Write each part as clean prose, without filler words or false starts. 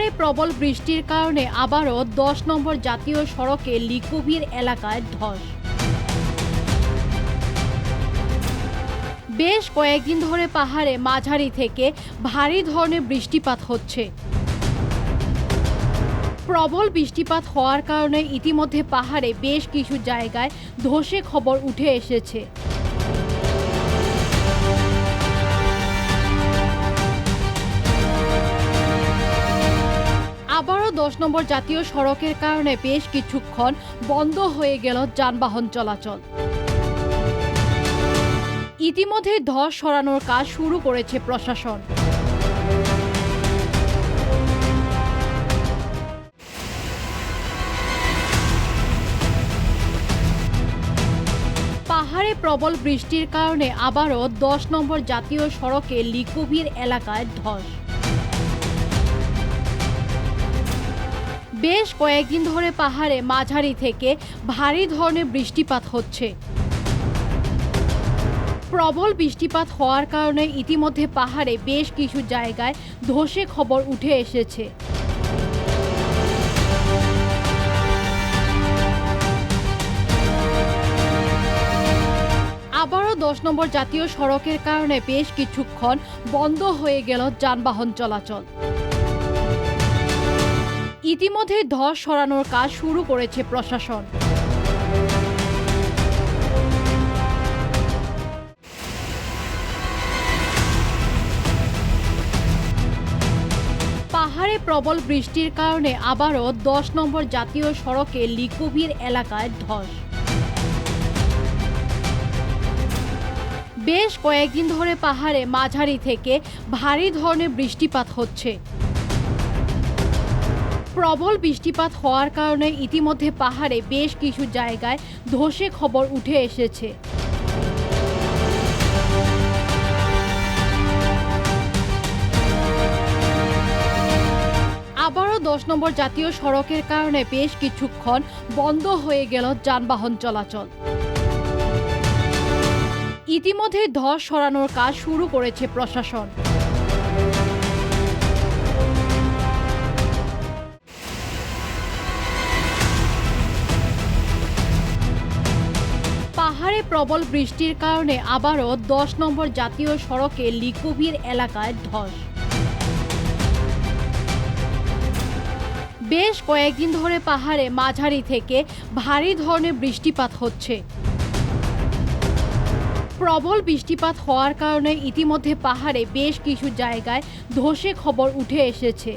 পাহাড়ে প্রবল বৃষ্টির কারণে আবারও ১০ নম্বর জাতীয় সড়কে লিকুভির এলাকায় ধস। বেশ কয়েকদিন ধরে পাহাড়ে মাঝারি থেকে ভারী ধরনের বৃষ্টিপাত হচ্ছে। প্রবল বৃষ্টিপাত হওয়ার কারণে ইতিমধ্যে পাহাড়ে বেশ কিছু জায়গায় ধসে খবর উঠে এসেছে। আবারও ১০ নম্বর জাতীয় সড়কের কারণে বেশ কিছুক্ষণ বন্ধ হয়ে গেল যানবাহন চলাচল। ইতিমধ্যে ধস সরানোর কাজ শুরু করেছে প্রশাসন। পাহাড়ে প্রবল বৃষ্টির কারণে আবারও ১০ নম্বর জাতীয় সড়কে লিকুভির এলাকায় ধস। বেশ কয়েকদিন ধরে পাহাড়ে মাঝারি থেকে ভারী ধরনের বৃষ্টিপাত হচ্ছে। প্রবল বৃষ্টিপাত হওয়ার কারণে ইতিমধ্যে পাহাড়ে বেশ কিছু জায়গায় ধসে খবর উঠে এসেছে। আবারও ১০ নম্বর জাতীয় সড়কের কারণে বেশ কিছুক্ষণ বন্ধ হয়ে গেল যানবাহন চলাচল। ইতিমধ্যে ধস সরানোর কাজ শুরু করেছে প্রশাসন। পাহাড়ে প্রবল বৃষ্টির কারণে আবারও ১০ নম্বর জাতীয় সড়কে লিকুভির এলাকায় ধস। বেশ কয়েকদিন ধরে পাহাড়ে মাঝারি থেকে ভারী ধরনের বৃষ্টিপাত হচ্ছে। প্রবল বৃষ্টিপাত হওয়ার কারণে ইতিমধ্যে পাহাড়ে বেশ কিছু জায়গায় ধসে খবর উঠে এসেছে। আবারও ১০ নম্বর জাতীয় সড়কের কারণে বেশ কিছুক্ষণ বন্ধ হয়ে গেল যানবাহন চলাচল। ইতিমধ্যে ধস সরানোর কাজ শুরু করেছে প্রশাসন। পাহাড়ে প্রবল বৃষ্টির কারণে আবারও ১০ নম্বর জাতীয় সড়কে লিকুভির এলাকায় ধস। বেশ কয়েকদিন ধরে পাহাড়ে মাঝারি থেকে ভারী ধরনের বৃষ্টিপাত হচ্ছে। প্রবল বৃষ্টিপাত হওয়ার কারণে ইতিমধ্যে পাহাড়ে বেশ কিছু জায়গায় ধসে খবর উঠে এসেছে।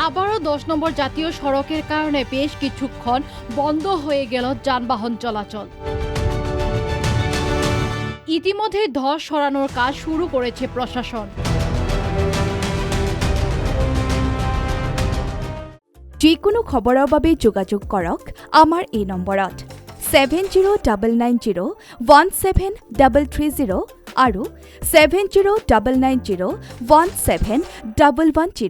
আবারও ১০ নম্বর জাতীয় সড়কের কারণে বেশ কিছুক্ষণ বন্ধ হয়ে গেল যানবাহন চলাচল। ইতিমধ্যে ধস সরানোর কাজ শুরু করেছে প্রশাসন। যিকোনো খবৰৰ বাবে যোগাযোগ কৰক আমাৰ এই নম্বৰত 7099017330 আৰু 7099017110।